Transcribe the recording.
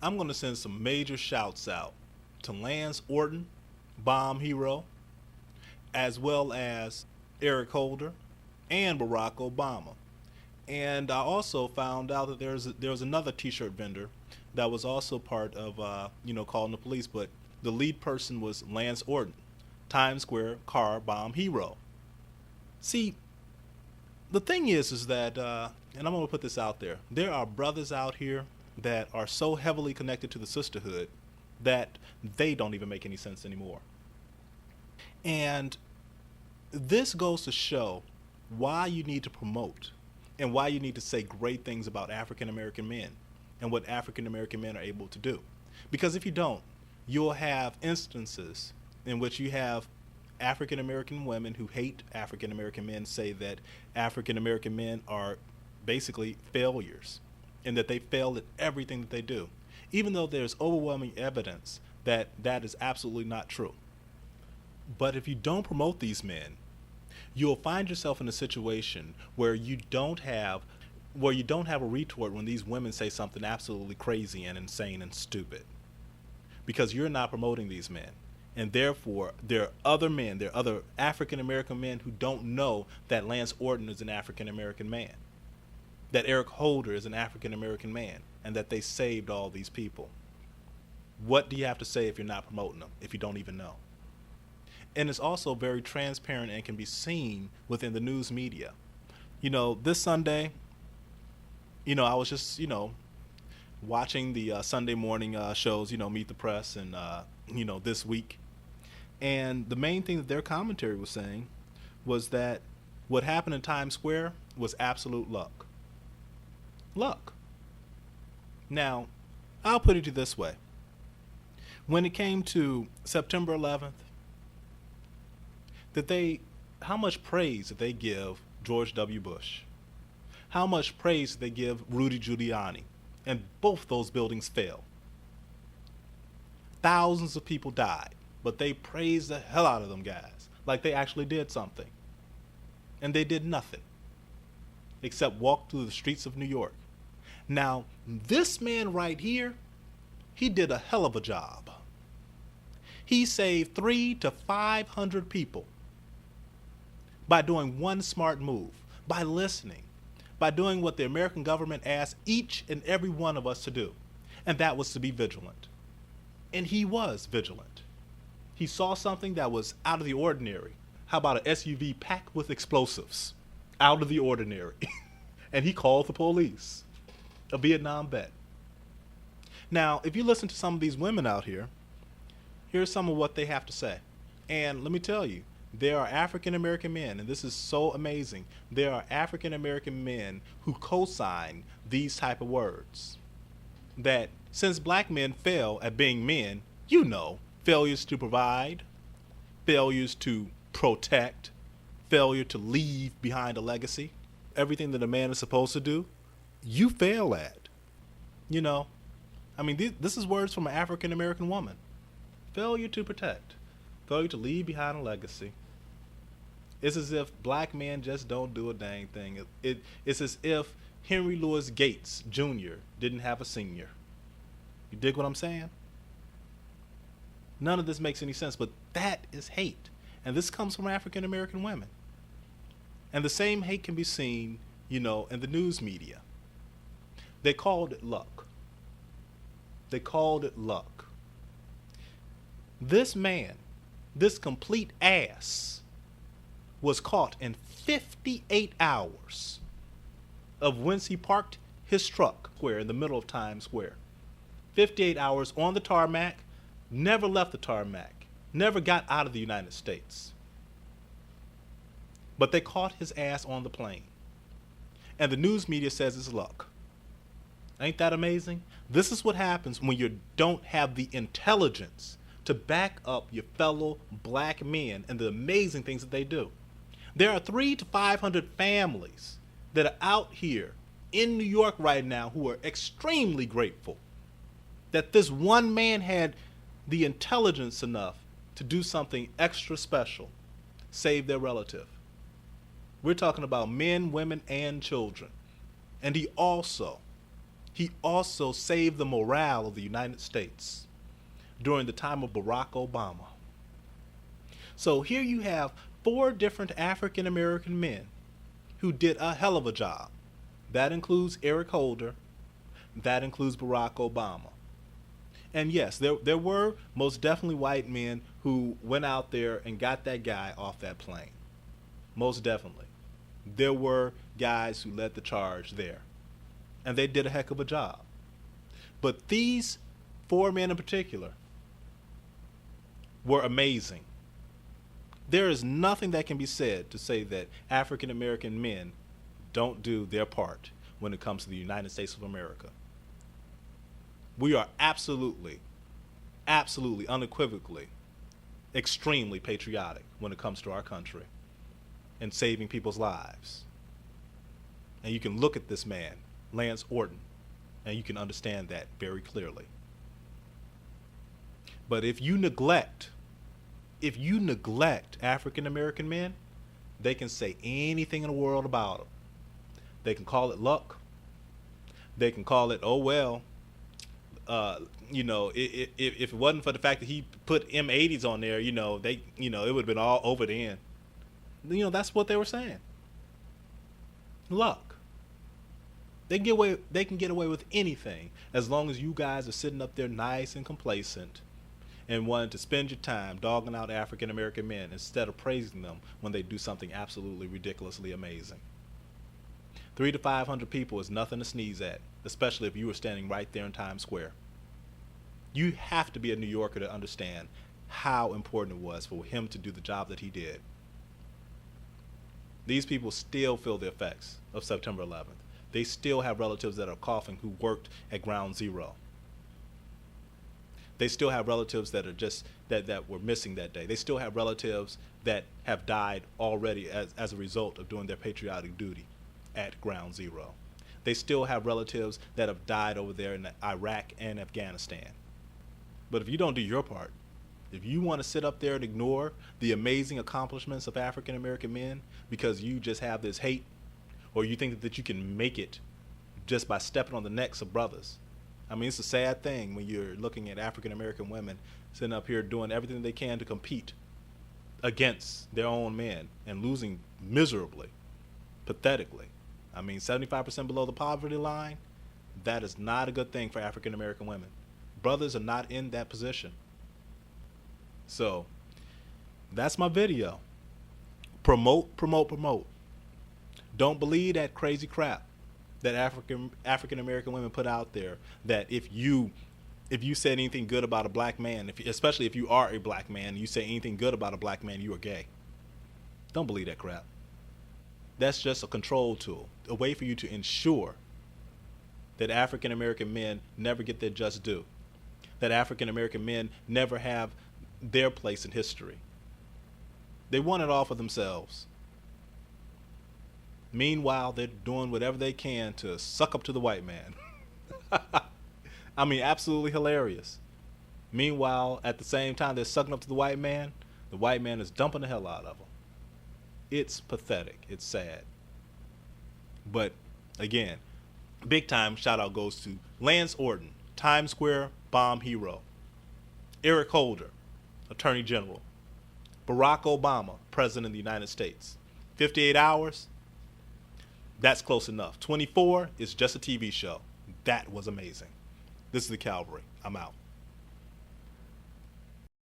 I'm going to send some major shouts out to Lance Orton, bomb hero, as well as Eric Holder and Barack Obama. And I also found out that there was another T-shirt vendor that was also part of calling the police, but the lead person was Lance Orton, Times Square car bomb hero. See, the thing is that, and I'm gonna put this out there. There are brothers out here that are so heavily connected to the sisterhood that they don't even make any sense anymore. And this goes to show why you need to promote and why you need to say great things about African American men and what African American men are able to do. Because if you don't, you'll have instances in which you have African American women who hate African American men say that African American men are basically failures and that they fail at everything that they do, even though there's overwhelming evidence that that is absolutely not true. But if you don't promote these men, you'll find yourself in a situation where you don't have a retort when these women say something absolutely crazy and insane and stupid, because you're not promoting these men. And therefore, there are other African American men who don't know that Lance Orton is an African American man, that Eric Holder is an African American man, and that they saved all these people. What do you have to say if you're not promoting them, if you don't even know? And it's also very transparent and can be seen within the news media. This Sunday, I was just, watching the Sunday morning shows, Meet the Press and, This Week. And the main thing that their commentary was saying was that what happened in Times Square was absolute luck. Luck. Now, I'll put it to you this way. When it came to September 11th, how much praise did they give George W. Bush? How much praise did they give Rudy Giuliani? And both those buildings fell. Thousands of people died, but they praised the hell out of them guys, like they actually did something. And they did nothing, except walk through the streets of New York. Now, this man right here, he did a hell of a job. He saved 300 to 500 people by doing one smart move, by listening, by doing what the American government asked each and every one of us to do, and that was to be vigilant. And he was vigilant. He saw something that was out of the ordinary. How about an SUV packed with explosives? Out of the ordinary. And he called the police. A Vietnam vet. Now, if you listen to some of these women out here, here's some of what they have to say. And let me tell you, there are African American men, and this is so amazing, there are African American men who co-sign these type of words. That since black men fail at being men, failures to provide, failures to protect, failure to leave behind a legacy, everything that a man is supposed to do, you fail at. This is words from an African American woman. Failure to protect, failure to leave behind a legacy. It's as if black men just don't do a dang thing. It's as if Henry Louis Gates Jr. didn't have a senior. You dig what I'm saying? None of this makes any sense, but that is hate. And this comes from African American women. And the same hate can be seen, in the news media. They called it luck. They called it luck. This man, this complete ass, was caught in 58 hours of whence he parked his truck in the middle of Times Square. 58 hours on the tarmac, never left the tarmac, never got out of the United States. But they caught his ass on the plane. And the news media says it's luck. Ain't that amazing? This is what happens when you don't have the intelligence to back up your fellow black men and the amazing things that they do. There are 300 to 500 families that are out here in New York right now who are extremely grateful that this one man had the intelligence enough to do something extra special, save their relative. We're talking about men, women, and children. And he also he also saved the morale of the United States during the time of Barack Obama. So here you have 4 different African American men who did a hell of a job. That includes Eric Holder. That includes Barack Obama. And yes, there were most definitely white men who went out there and got that guy off that plane. Most definitely. There were guys who led the charge there. And they did a heck of a job. But these 4 men in particular were amazing. There is nothing that can be said to say that African American men don't do their part when it comes to the United States of America. We are absolutely, unequivocally, extremely patriotic when it comes to our country and saving people's lives. And you can look at this man, Lance Orton, and you can understand that very clearly. But if you neglect African American men, they can say anything in the world about them. They can call it luck. They can call it, oh well, if it wasn't for the fact that he put M80s on there, it would have been all over then. That's what they were saying. Luck. They can get away with anything as long as you guys are sitting up there nice and complacent and wanting to spend your time dogging out African American men instead of praising them when they do something absolutely ridiculously amazing. 300 to 500 people is nothing to sneeze at, especially if you were standing right there in Times Square. You have to be a New Yorker to understand how important it was for him to do the job that he did. These people still feel the effects of September 11th. They still have relatives that are coughing who worked at Ground Zero. They still have relatives that are that were missing that day. They still have relatives that have died already as a result of doing their patriotic duty at Ground Zero. They still have relatives that have died over there in Iraq and Afghanistan. But if you don't do your part, if you want to sit up there and ignore the amazing accomplishments of African American men because you just have this hate, or you think that you can make it just by stepping on the necks of brothers. I mean, it's a sad thing when you're looking at African American women sitting up here doing everything they can to compete against their own men and losing miserably, pathetically. I mean, 75% below the poverty line, that is not a good thing for African American women. Brothers are not in that position. So, that's my video. Promote. Don't believe that crazy crap that African American women put out there, that if you said anything good about a black man, especially if you are a black man, and you say anything good about a black man, you are gay. Don't believe that crap. That's just a control tool, a way for you to ensure that African American men never get their just due, that African American men never have their place in history. They want it all for themselves. Meanwhile, they're doing whatever they can to suck up to the white man. I mean, absolutely hilarious. Meanwhile, at the same time they're sucking up to the white man is dumping the hell out of them. It's pathetic. It's sad. But again, big time shout out goes to Lance Orton, Times Square bomb hero. Eric Holder, Attorney General. Barack Obama, President of the United States. 58 hours, that's close enough. 24 is just a TV show. That was amazing. This is the Cavalry. I'm out.